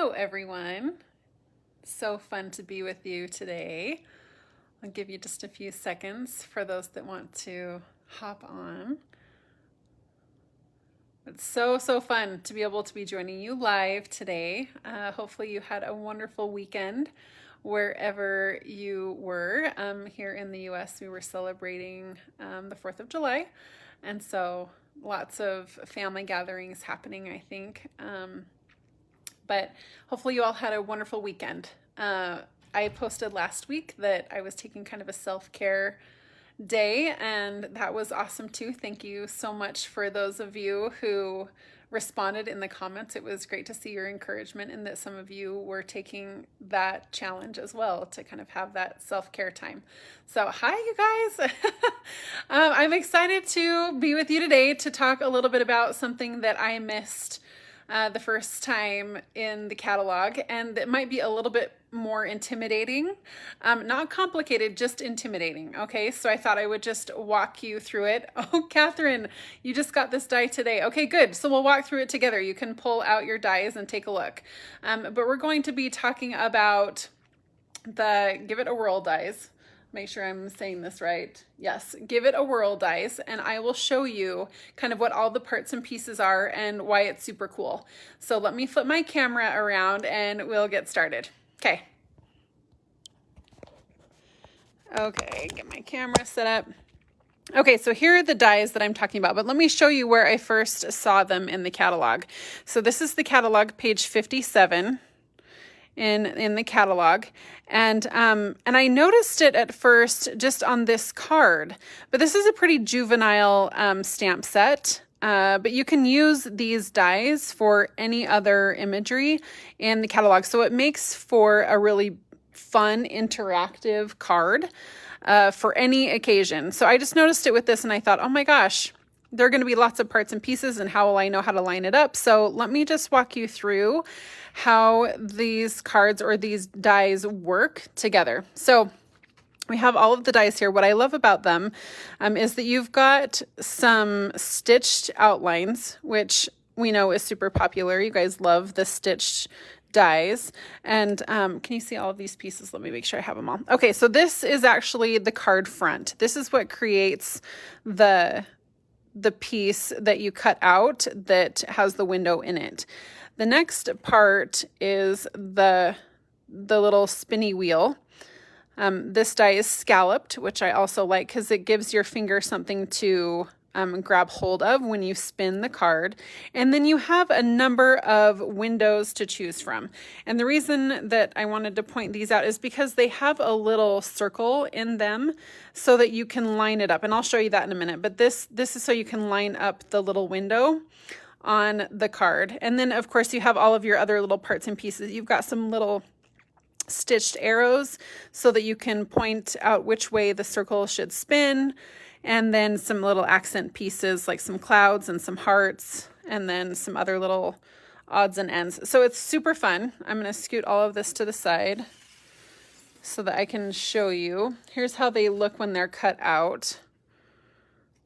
Hello, everyone. So fun to be with you today. I'll give you just a few seconds for those that want to hop on. It's so fun to be able to be joining you live today. Hopefully you had a wonderful weekend wherever you were. Here in the US, we were celebrating the 4th of July. And so lots of family gatherings happening, I think. But hopefully you all had a wonderful weekend. I posted last week that I was taking kind of a self-care day, and that was awesome too. Thank you so much for those of you who responded in the comments. It was great to see your encouragement and that some of you were taking that challenge as well to kind of have that self-care time. So hi, you guys. I'm excited to be with you today to talk a little bit about something that I missed the first time in the catalog, and it might be a little bit more intimidating, not complicated, just intimidating. Okay, so I thought I would just walk you through it. Oh, Catherine, you just got this die today. Okay, good. So we'll walk through it together. You can pull out your dies and take a look. But we're going to be talking about the Give It a Whirl dies. Make sure I'm saying this right. Yes, Give It a Whirl dies, and I will show you kind of what all the parts and pieces are and why it's super cool. So let me flip my camera around and we'll get started. Okay. Okay, get my camera set up. Okay, so here are the dies that I'm talking about, but let me show you where I first saw them in the catalog. So this is the catalog, page 57. In the catalog, and I noticed it at first just on this card, but this is a pretty juvenile stamp set. But you can use these dies for any other imagery in the catalog, so it makes for a really fun interactive card for any occasion. So I just noticed it with this, and I thought, oh my gosh, there are going to be lots of parts and pieces, and how will I know how to line it up? So let me just walk you through how these cards or these dies work together. So we have all of the dies here. What I love about them is that you've got some stitched outlines, which we know is super popular. You guys love the stitched dies. And can you see all of these pieces? Let me make sure I have them all. Okay, so this is actually the card front. This is what creates the piece that you cut out that has the window in it. The next part is the little spinny wheel. This die is scalloped, which I also like because it gives your finger something to grab hold of when you spin the card. And then you have a number of windows to choose from. And the reason that I wanted to point these out is because they have a little circle in them so that you can line it up. And I'll show you that in a minute. But this is so you can line up the little window on the card. And then of course you have all of your other little parts and pieces. You've got some little stitched arrows so that you can point out which way the circle should spin, and then some little accent pieces like some clouds and some hearts, and then some other little odds and ends. So it's super fun. I'm going to scoot all of this to the side so that I can show you. Here's how they look when they're cut out.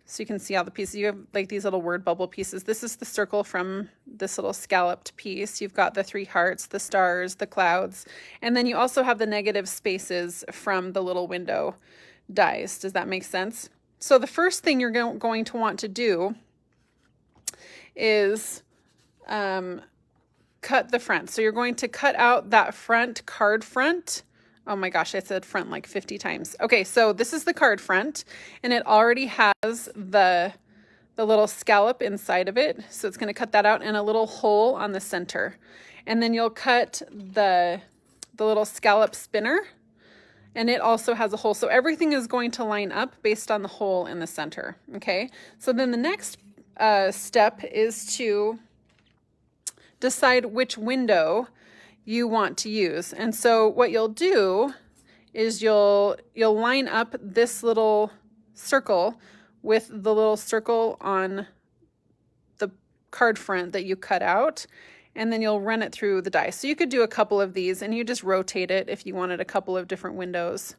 So you can see all the pieces. You have like these little word bubble pieces. This is the circle from this little scalloped piece. You've got the 3 hearts, the stars, the clouds, and then you also have the negative spaces from the little window dies. Does that make sense? So the first thing you're going to want to do is cut the front. So you're going to cut out that front card front. Oh my gosh, I said front like 50 times. Okay, so this is the card front, and it already has the little scallop inside of it. So it's going to cut that out and a little hole on the center. And then you'll cut the little scallop spinner, and it also has a hole. So everything is going to line up based on the hole in the center. Okay, so then the next step is to decide which window you want to use. And so what you'll do is you'll line up this little circle with the little circle on the card front that you cut out, and then you'll run it through the die. So you could do a couple of these, and you just rotate it if you wanted a couple of different windows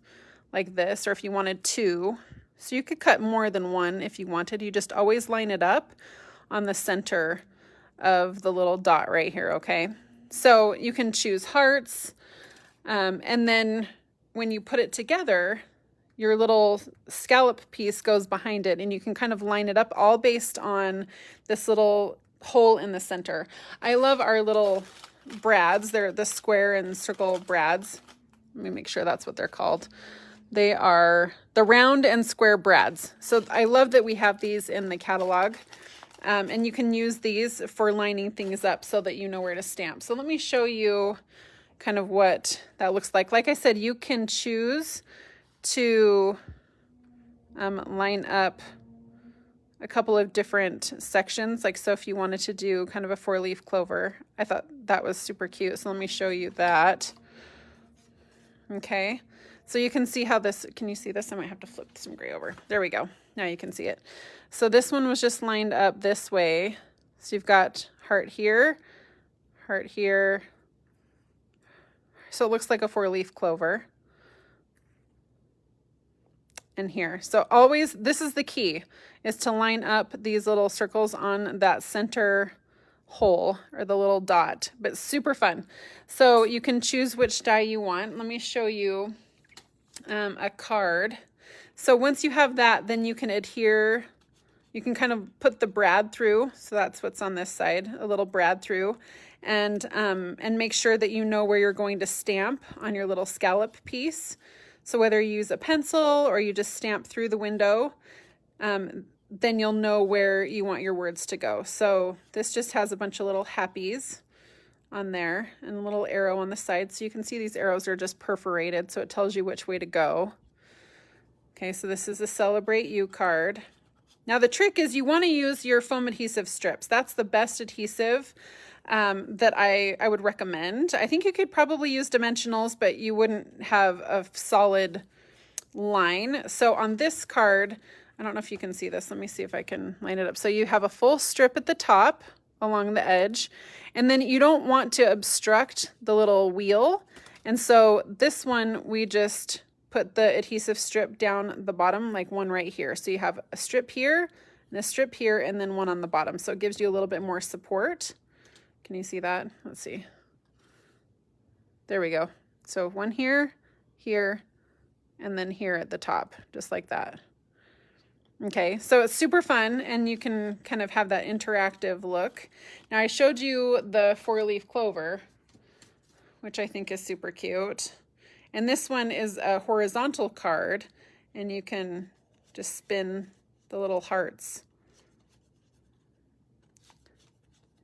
like this, or if you wanted 2. So you could cut more than 1 if you wanted. You just always line it up on the center of the little dot right here, okay? So you can choose hearts, and then when you put it together, your little scallop piece goes behind it, and you can kind of line it up all based on this little hole in the center. I love our little brads. They're the square and circle brads. Let me make sure that's what they're called. They are the round and square brads. So I love that we have these in the catalog. And you can use these for lining things up so that you know where to stamp. So let me show you kind of what that looks like. Like I said, you can choose to line up a couple of different sections. Like, so if you wanted to do kind of a 4-leaf clover, I thought that was super cute. So let me show you that. Okay. So you can see how this, can you see this? I might have to flip some gray over. There we go. Now you can see it. So this one was just lined up this way. So you've got heart here, so it looks like a 4-leaf clover. And here. So always, this is the key, is to line up these little circles on that center hole or the little dot, but super fun. So you can choose which die you want. Let me show you a card. So once you have that, then you can adhere, you can kind of put the brad through. So that's what's on this side, a little brad through, and make sure that you know where you're going to stamp on your little scallop piece. So whether you use a pencil or you just stamp through the window, then you'll know where you want your words to go. So this just has a bunch of little happies on there and a little arrow on the side. So you can see these arrows are just perforated, so it tells you which way to go. Okay, so this is a Celebrate You card. Now the trick is you want to use your foam adhesive strips. That's the best adhesive that I would recommend. I think you could probably use dimensionals, but you wouldn't have a solid line. So on this card, I don't know if you can see this. Let me see if I can line it up. So you have a full strip at the top along the edge, and then you don't want to obstruct the little wheel. And so this one, we just put the adhesive strip down the bottom, like one right here. So you have a strip here and a strip here and then one on the bottom. So it gives you a little bit more support. Can you see that? Let's see. There we go. So one here, here, and then here at the top, just like that. Okay, so it's super fun, and you can kind of have that interactive look. Now I showed you the 4-leaf clover, which I think is super cute. And this one is a horizontal card, and you can just spin the little hearts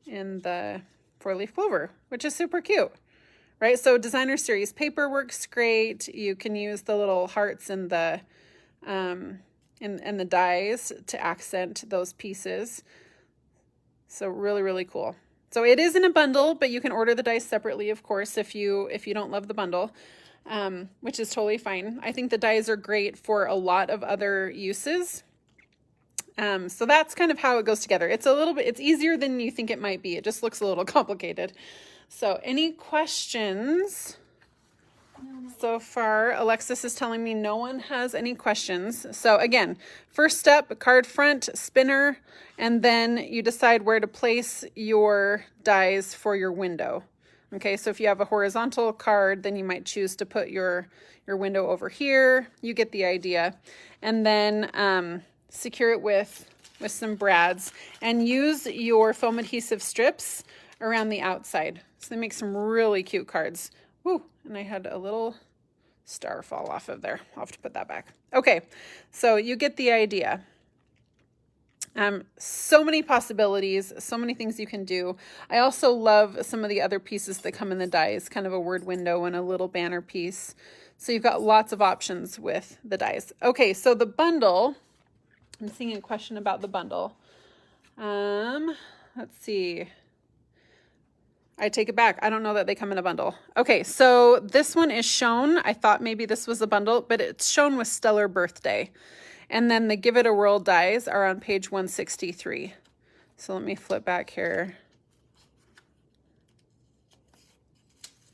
in the 4-leaf clover, which is super cute, right? So designer series paper works great. You can use the little hearts in the and the dies to accent those pieces. So really, really cool. So it is in a bundle, but you can order the dies separately, of course, if you don't love the bundle, which is totally fine. I think the dies are great for a lot of other uses. So that's kind of how it goes together. It's easier than you think it might be. It just looks a little complicated. So any questions? So far, Alexis is telling me no one has any questions. So again, first step, card front, spinner, and then you decide where to place your dies for your window. Okay, so if you have a horizontal card, then you might choose to put your window over here. You get the idea. And then secure it with some brads and use your foam adhesive strips around the outside. So they make some really cute cards. Woo, and I had a little star fall off of there. I'll have to put that back. Okay, so you get the idea. So many possibilities, so many things you can do. I also love some of the other pieces that come in the dies, kind of a word window and a little banner piece. So you've got lots of options with the dies. Okay, so the bundle, I'm seeing a question about the bundle. Let's see. I take it back. I don't know that they come in a bundle. Okay, so this one is shown. I thought maybe this was a bundle, but it's shown with Stellar Birthday. And then the Give It a Whirl dies are on page 163. So let me flip back here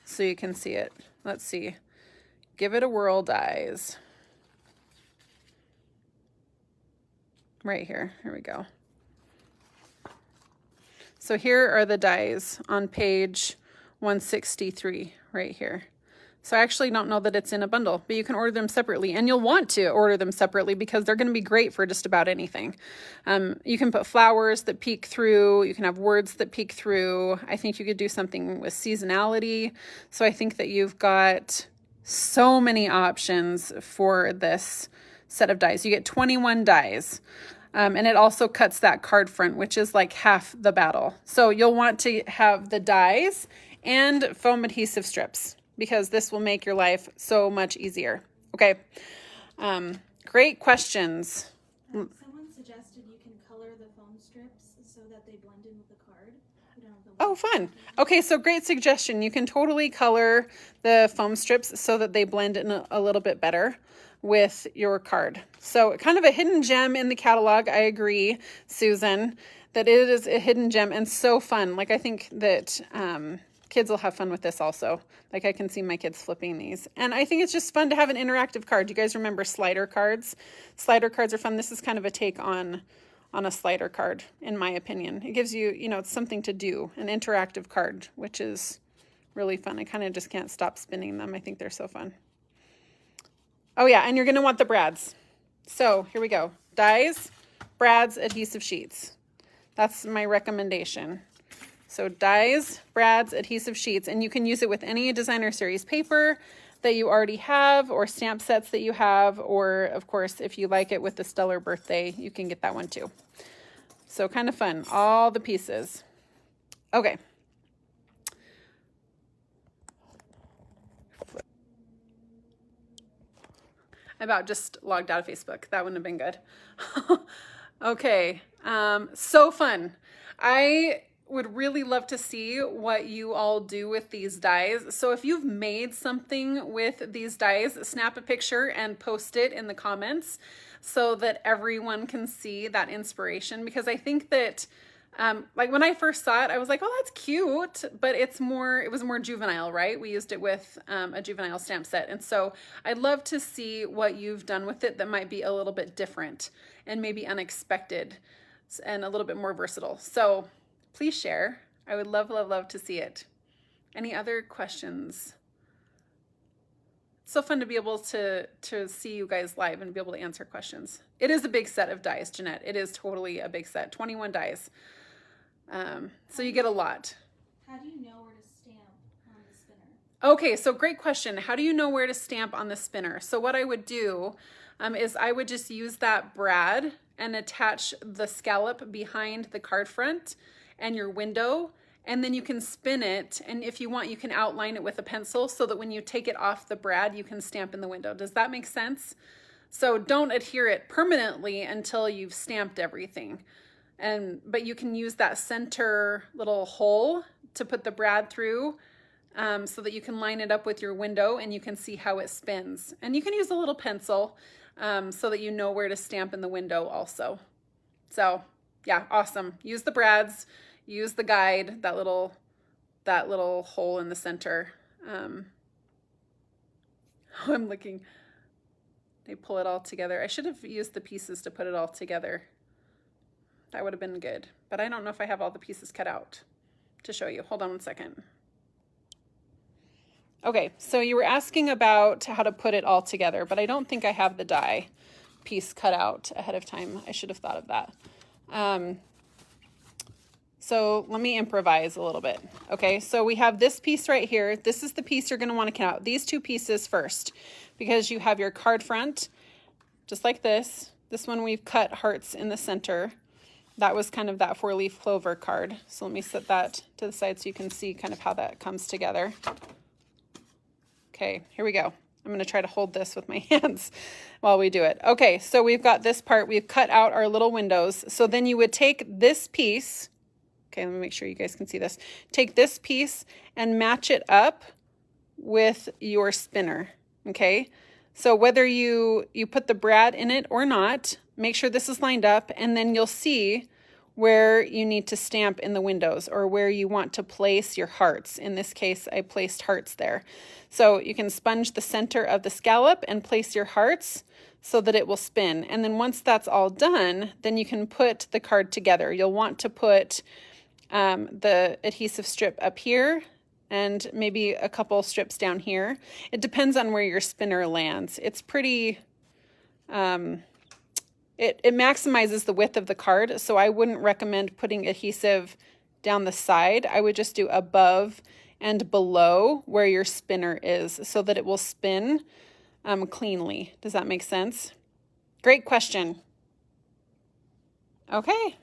so you can see it. Let's see. Give It a Whirl dies. Right here. Here we go. So here are the dies on page $163 right here. So I actually don't know that it's in a bundle, but you can order them separately, and you'll want to order them separately because they're going to be great for just about anything. You can put flowers that peek through. You can have words that peek through. I think you could do something with seasonality. So I think that you've got so many options for this set of dies. You get 21 dies. And it also cuts that card front, which is like half the battle. So you'll want to have the dies and foam adhesive strips, because this will make your life so much easier. Okay. Great questions. Someone suggested you can color the foam strips so that they blend in with the card. Oh, fun. Okay, so great suggestion. You can totally color the foam strips so that they blend in a little bit better with your card. So kind of a hidden gem in the catalog. I agree, Susan, that it is a hidden gem and so fun. Like, I think that kids will have fun with this also. Like, I can see my kids flipping these. And I think it's just fun to have an interactive card. Do you guys remember slider cards? Slider cards are fun. This is kind of a take on a slider card, in my opinion. It gives you, it's something to do, an interactive card, which is really fun. I kind of just can't stop spinning them. I think they're so fun. Oh yeah, and you're going to want the brads. So here we go. Dies, brads, adhesive sheets. That's my recommendation. So dies, brads, adhesive sheets, and you can use it with any designer series paper that you already have, or stamp sets that you have, or of course, if you like it with the Stellar Birthday, you can get that one too. So kind of fun, all the pieces. Okay. I about just logged out of Facebook. That wouldn't have been good. Okay, so fun. I would really love to see what you all do with these dies. So if you've made something with these dies, snap a picture and post it in the comments so that everyone can see that inspiration, because I think that like when I first saw it, I was like, oh, that's cute, but it was more juvenile, right? We used it with a juvenile stamp set. And so I'd love to see what you've done with it that might be a little bit different and maybe unexpected and a little bit more versatile. So please share. I would love, love, love to see it. Any other questions? It's so fun to be able to see you guys live and be able to answer questions. It is a big set of dies, Jeanette. It is totally a big set, 21 dies. So you get a lot. How do you know where to stamp on the spinner? Okay, so great question. How do you know where to stamp on the spinner? So what I would do is I would just use that brad and attach the scallop behind the card front and your window, and then you can spin it, and if you want, you can outline it with a pencil so that when you take it off the brad, you can stamp in the window. Does that make sense? So don't adhere it permanently until you've stamped everything. But you can use that center little hole to put the brad through so that you can line it up with your window and you can see how it spins. And you can use a little pencil so that you know where to stamp in the window also. So yeah, awesome. Use the brads, use the guide, that little hole in the center. I'm looking, they pull it all together. I should have used the pieces to put it all together. That would have been good, but I don't know if I have all the pieces cut out to show you. Hold on one second. Okay, so you were asking about how to put it all together, but I don't think I have the die piece cut out ahead of time. I should have thought of that. So let me improvise a little bit. Okay, so we have this piece right here. This is the piece you're gonna wanna cut out. These two pieces first, because you have your card front, just like this. This one we've cut hearts in the center. That was kind of that 4-leaf clover card. So let me set that to the side so you can see kind of how that comes together. Okay, here we go. I'm gonna try to hold this with my hands while we do it. Okay, so we've got this part, we've cut out our little windows. So then you would take this piece, okay, let me make sure you guys can see this. Take this piece and match it up with your spinner, okay? So whether you put the brad in it or not, make sure this is lined up, and then you'll see where you need to stamp in the windows or where you want to place your hearts. In this case, I placed hearts there. So you can sponge the center of the scallop and place your hearts so that it will spin. And then once that's all done, then you can put the card together. You'll want to put the adhesive strip up here and maybe a couple strips down here. It depends on where your spinner lands. It's pretty, it maximizes the width of the card, so I wouldn't recommend putting adhesive down the side. I would just do above and below where your spinner is so that it will spin cleanly. Does that make sense? Great question. Okay.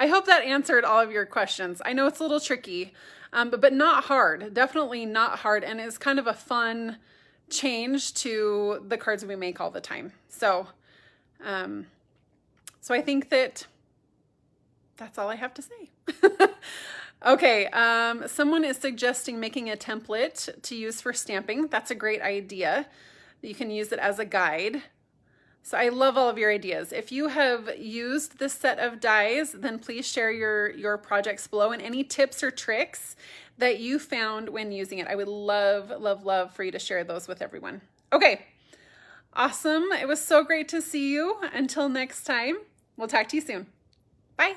I hope that answered all of your questions. I know it's a little tricky, but not hard. Definitely not hard, and it's kind of a fun change to the cards we make all the time. So I think that's all I have to say. Okay, someone is suggesting making a template to use for stamping. That's a great idea. You can use it as a guide. So I love all of your ideas. If you have used this set of dies, then please share your projects below and any tips or tricks that you found when using it. I would love, love, love for you to share those with everyone. Okay, awesome. It was so great to see you. Until next time, we'll talk to you soon. Bye.